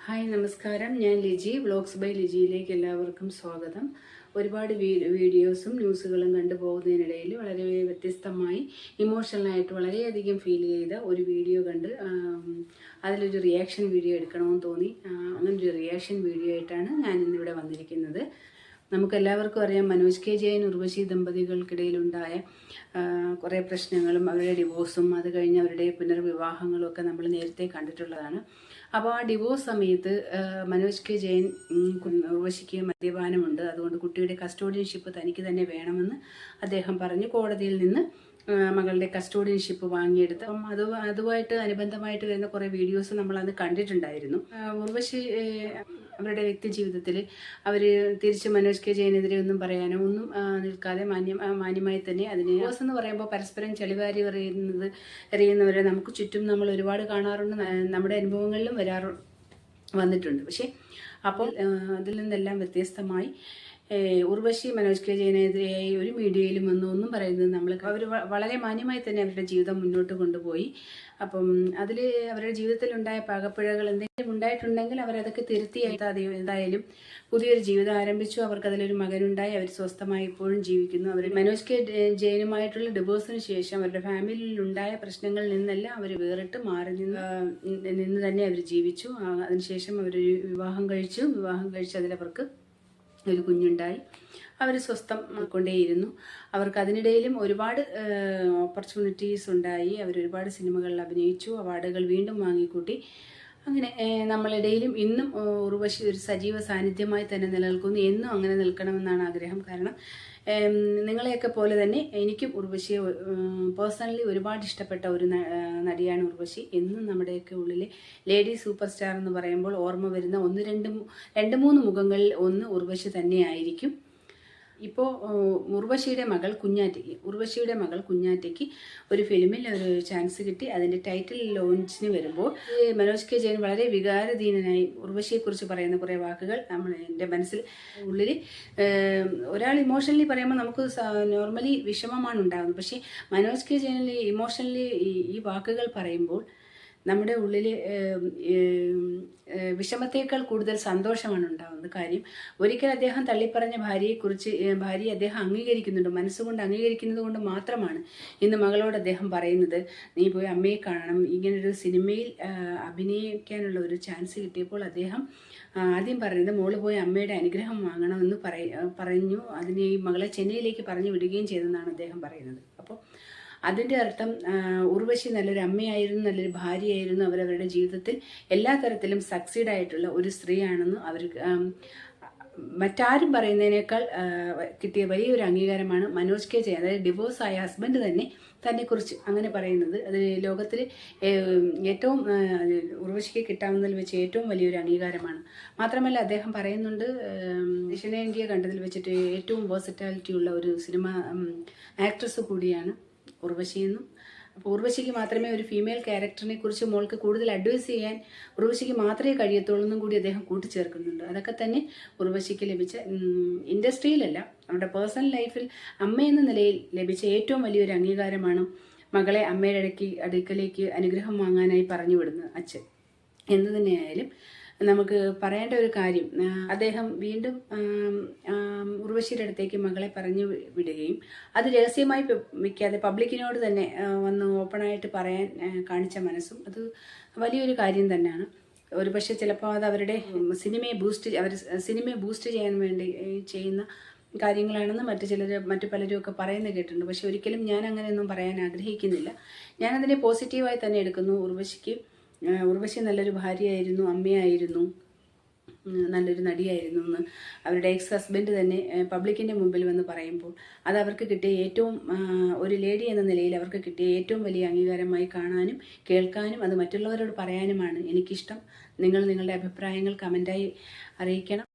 Hi നമസ്കാരം, ഞാൻ Liji. Vlogs by ലിജിയിലേക്ക് എല്ലാവർക്കും സ്വാഗതം. ഒരുപാട് വീഡിയോസും ന്യൂസുകളും കണ്ടുപോകുന്നതിനിടയിൽ വളരെ വ്യത്യസ്തമായി ഇമോഷണലായിട്ട് വളരെയധികം ഫീൽ ചെയ്ത ഒരു വീഡിയോ കണ്ട് അതിലൊരു റിയാക്ഷൻ വീഡിയോ എടുക്കണമെന്ന് തോന്നി. അങ്ങനൊരു റിയാക്ഷൻ വീഡിയോ ആയിട്ടാണ് ഞാൻ ഇന്നിവിടെ വന്നിരിക്കുന്നത്. നമുക്കെല്ലാവർക്കും അറിയാം, മനോജ് കെ ജയൻ ഉർവശി ദമ്പതികൾക്കിടയിലുണ്ടായ കുറേ പ്രശ്നങ്ങളും അവരുടെ ഡിവോഴ്സും അത് കഴിഞ്ഞ് അവരുടെ പുനർവിവാഹങ്ങളും ഒക്കെ നമ്മൾ നേരത്തെ കണ്ടിട്ടുള്ളതാണ്. അപ്പോൾ ആ ഡിവോഴ്സ് സമയത്ത് മനോജ് കെ ജയൻ ഉർവശിക്ക് മദ്യപാനമുണ്ട്, അതുകൊണ്ട് കുട്ടിയുടെ കസ്റ്റോഡിയൻഷിപ്പ് തനിക്ക് തന്നെ വേണമെന്ന് അദ്ദേഹം പറഞ്ഞ് കോടതിയിൽ നിന്ന് മകളുടെ കസ്റ്റോഡിയൻഷിപ്പ് വാങ്ങിയെടുത്ത്. അപ്പം അതുമായിട്ട് അനുബന്ധമായിട്ട് വരുന്ന കുറേ വീഡിയോസ് നമ്മളന്ന് കണ്ടിട്ടുണ്ടായിരുന്നു. ഉർവശി അവരുടെ വ്യക്തി ജീവിതത്തിൽ അവർ തിരിച്ച് മനോജ് കെ ജയനെതിരെ ഒന്നും പറയാനോ ഒന്നും നിൽക്കാതെ മാന്യമായി തന്നെ അതിന് ഡിവോഴ്സ് എന്ന് പറയുമ്പോൾ പരസ്പരം ചെളിവാരി എറിയുന്നവരെ നമുക്ക് ചുറ്റും നമ്മൾ ഒരുപാട് കാണാറുണ്ട്, നമ്മുടെ അനുഭവങ്ങളിലും വന്നിട്ടുണ്ട്. പക്ഷേ അപ്പോൾ അതിൽ നിന്നെല്ലാം വ്യത്യസ്തമായി ഉർവശി മനോജ് കെ ജയനെതിരെയായി ഒരു മീഡിയയിലും ഒന്നും പറയുന്നത് അവർ വളരെ മാന്യമായി തന്നെ അവരുടെ ജീവിതം മുന്നോട്ട് കൊണ്ടുപോയി. അപ്പം അതിൽ അവരുടെ ജീവിതത്തിൽ ഉണ്ടായ പാകപ്പിഴകൾ എന്തെങ്കിലും ഉണ്ടായിട്ടുണ്ടെങ്കിൽ അവരതൊക്കെ തിരുത്തി എന്തായാലും പുതിയൊരു ജീവിതം ആരംഭിച്ചു. അവർക്ക് അതിലൊരു മകനുണ്ടായി, അവർ സ്വസ്ഥമായി ഇപ്പോഴും ജീവിക്കുന്നു. അവർ മനോജ് കെ ജയനുമായിട്ടുള്ള ഡിവോഴ്സിന് ശേഷം അവരുടെ ഫാമിലിയിൽ ഉണ്ടായ പ്രശ്നങ്ങളിൽ നിന്നെല്ലാം അവർ വേറിട്ട് മാറി നിന്ന് തന്നെ അവർ ജീവിച്ചു. അതിനുശേഷം അവർ വിവാഹം കഴിച്ചു. അതിലവർക്ക് ഒരു കുഞ്ഞുണ്ടായി. അവർ സ്വസ്ഥം കൊണ്ടേയിരുന്നു. അവർക്ക് അതിനിടയിലും ഒരുപാട് ഓപ്പർച്യൂണിറ്റീസ് ഉണ്ടായി. അവരൊരുപാട് സിനിമകളിൽ അഭിനയിച്ചു, അവാർഡുകൾ വീണ്ടും വാങ്ങിക്കൂട്ടി. അങ്ങനെ നമ്മളിടയിലും ഇന്നും ഉർവശി ഒരു സജീവ സാന്നിധ്യമായി തന്നെ നിലനിൽക്കുന്നു. എന്നും അങ്ങനെ നിൽക്കണമെന്നാണ് ആഗ്രഹം. കാരണം നിങ്ങളെയൊക്കെ പോലെ തന്നെ എനിക്കും ഉർവശിയെ പേഴ്സണലി ഒരുപാട് ഇഷ്ടപ്പെട്ട ഒരു നടിയാണ് ഉർവശി. എന്നും നമ്മുടെയൊക്കെ ഉള്ളിൽ ലേഡി സൂപ്പർ സ്റ്റാർ എന്ന് പറയുമ്പോൾ ഓർമ്മ വരുന്ന രണ്ട് മൂന്ന് മുഖങ്ങളിൽ ഒന്ന് ഉർവശി തന്നെയായിരിക്കും. ഇപ്പോൾ ഉർവശിയുടെ മകൾ കുഞ്ഞാറ്റയ്ക്ക് ഒരു ഫിലിമിൽ ഒരു ചാൻസ് കിട്ടി. അതിൻ്റെ ടൈറ്റിൽ ലോഞ്ചിന് വരുമ്പോൾ മനോജ് കെ ജയൻ വളരെ വികാരധീനനായി ഉർവശിയെക്കുറിച്ച് പറയുന്ന കുറേ വാക്കുകൾ എൻ്റെ മനസ്സിൽ ഉള്ളിൽ ഒരാൾ ഇമോഷണലി പറയുമ്പോൾ നമുക്ക് നോർമലി വിഷമമാണ് ഉണ്ടാകുന്നത്. പക്ഷേ മനോജ് കെ ജയനിൽ ഇമോഷണലി ഈ വാക്കുകൾ പറയുമ്പോൾ നമ്മുടെ ഉള്ളിൽ വിഷമത്തേക്കാൾ കൂടുതൽ സന്തോഷമാണ് ഉണ്ടാകുന്നത്. കാര്യം ഒരിക്കൽ അദ്ദേഹം തള്ളിപ്പറഞ്ഞ ഭാര്യയെ അദ്ദേഹം അംഗീകരിക്കുന്നുണ്ട്, മനസ്സുകൊണ്ട് അംഗീകരിക്കുന്നത് കൊണ്ട് മാത്രമാണ് ഇന്ന് മകളോട് അദ്ദേഹം പറയുന്നത്, നീ പോയി അമ്മയെ കാണണം. ഇങ്ങനൊരു സിനിമയിൽ അഭിനയിക്കാനുള്ള ഒരു ചാൻസ് കിട്ടിയപ്പോൾ അദ്ദേഹം ആദ്യം പറയുന്നത് മോള് പോയി അമ്മയുടെ അനുഗ്രഹം വാങ്ങണമെന്ന് പറഞ്ഞു. അതിനെ ഈ മകളെ ചെന്നൈയിലേക്ക് പറഞ്ഞു വിടുകയും ചെയ്തെന്നാണ് അദ്ദേഹം പറയുന്നത്. അപ്പോൾ അതിൻ്റെ അർത്ഥം ഉർവശി നല്ലൊരു അമ്മയായിരുന്നു, നല്ലൊരു ഭാര്യയായിരുന്നു. അവരവരുടെ ജീവിതത്തിൽ എല്ലാ തരത്തിലും സക്സീഡ് ആയിട്ടുള്ള ഒരു സ്ത്രീയാണെന്ന് അവർക്ക് മറ്റാരും പറയുന്നതിനേക്കാൾ കിട്ടിയ വലിയൊരു അംഗീകാരമാണ് മനോജ് കെ ജയൻ, അതായത് ഡിവോഴ്സ് ആയ ഹസ്ബൻഡ് തന്നെക്കുറിച്ച് അങ്ങനെ പറയുന്നത്. അത് ലോകത്തിൽ ഏറ്റവും ഉർവശിക്ക് കിട്ടാവുന്നതിൽ വെച്ച് ഏറ്റവും വലിയൊരു അംഗീകാരമാണ്. മാത്രമല്ല അദ്ദേഹം പറയുന്നുണ്ട്, ദക്ഷിണേന്ത്യ കണ്ടതിൽ വെച്ചിട്ട് ഏറ്റവും വേഴ്സറ്റാലിറ്റി ഉള്ള ഒരു സിനിമ ആക്ട്രസ് കൂടിയാണ് ഉർവശിയെന്നും. അപ്പോൾ ഉർവശിക്ക് മാത്രമേ ഒരു ഫീമെയിൽ ക്യാരക്ടറിനെ കുറിച്ച് മോൾക്ക് കൂടുതൽ അഡ്വൈസ് ചെയ്യാൻ ഉർവശിക്ക് മാത്രമേ കഴിയത്തുള്ളൂ എന്നും കൂടി അദ്ദേഹം കൂട്ടിച്ചേർക്കുന്നുണ്ട്. അതൊക്കെ തന്നെ ഉർവശിക്ക് ലഭിച്ച ഇൻഡസ്ട്രിയിലല്ല, അവരുടെ പേഴ്സണൽ ലൈഫിൽ അമ്മയെന്ന നിലയിൽ ലഭിച്ച ഏറ്റവും വലിയൊരു അംഗീകാരമാണ് മകളെ അമ്മയുടെ അടുക്കലേക്ക് അനുഗ്രഹം വാങ്ങാനായി പറഞ്ഞു വിടുന്നത് അച്ഛൻ. എന്തു തന്നെയായാലും നമുക്ക് പറയേണ്ട ഒരു കാര്യം, അദ്ദേഹം വീണ്ടും ഉർവശിയുടെ അടുത്തേക്ക് മകളെ പറഞ്ഞു വിടുകയും അത് രഹസ്യമായി വയ്ക്കാതെ പബ്ലിക്കിനോട് തന്നെ വന്ന് ഓപ്പണായിട്ട് പറയാൻ കാണിച്ച മനസ്സും അത് വലിയൊരു കാര്യം തന്നെയാണ്. ഒരു പക്ഷേ ചിലപ്പോൾ അത് അവരുടെ സിനിമയെ ബൂസ്റ്റ് ചെയ്യാൻ വേണ്ടി ചെയ്യുന്ന കാര്യങ്ങളാണെന്ന് മറ്റു പലരും ഒക്കെ പറയുന്നത് കേട്ടിട്ടുണ്ട്. പക്ഷെ ഒരിക്കലും ഞാൻ അങ്ങനെയൊന്നും പറയാൻ ആഗ്രഹിക്കുന്നില്ല. ഞാനതിനെ പോസിറ്റീവായി തന്നെ എടുക്കുന്നു. ഉർവശി നല്ലൊരു ഭാര്യയായിരുന്നു, അമ്മയായിരുന്നു, നല്ലൊരു നടിയായിരുന്നു എന്ന് അവരുടെ എക്സ് ഹസ്ബൻഡ് തന്നെ പബ്ലിക്കിൻ്റെ മുമ്പിൽ വന്ന് പറയുമ്പോൾ അത് അവർക്ക് കിട്ടിയ ഏറ്റവും ഒരു ലേഡി എന്ന നിലയിൽ അവർക്ക് കിട്ടിയ ഏറ്റവും വലിയ അംഗീകാരമായി കാണാനും കേൾക്കാനും അത് മറ്റുള്ളവരോട് പറയാനുമാണ് എനിക്കിഷ്ടം. നിങ്ങൾ നിങ്ങളുടെ അഭിപ്രായങ്ങൾ കമൻറ്റായി അറിയിക്കണം.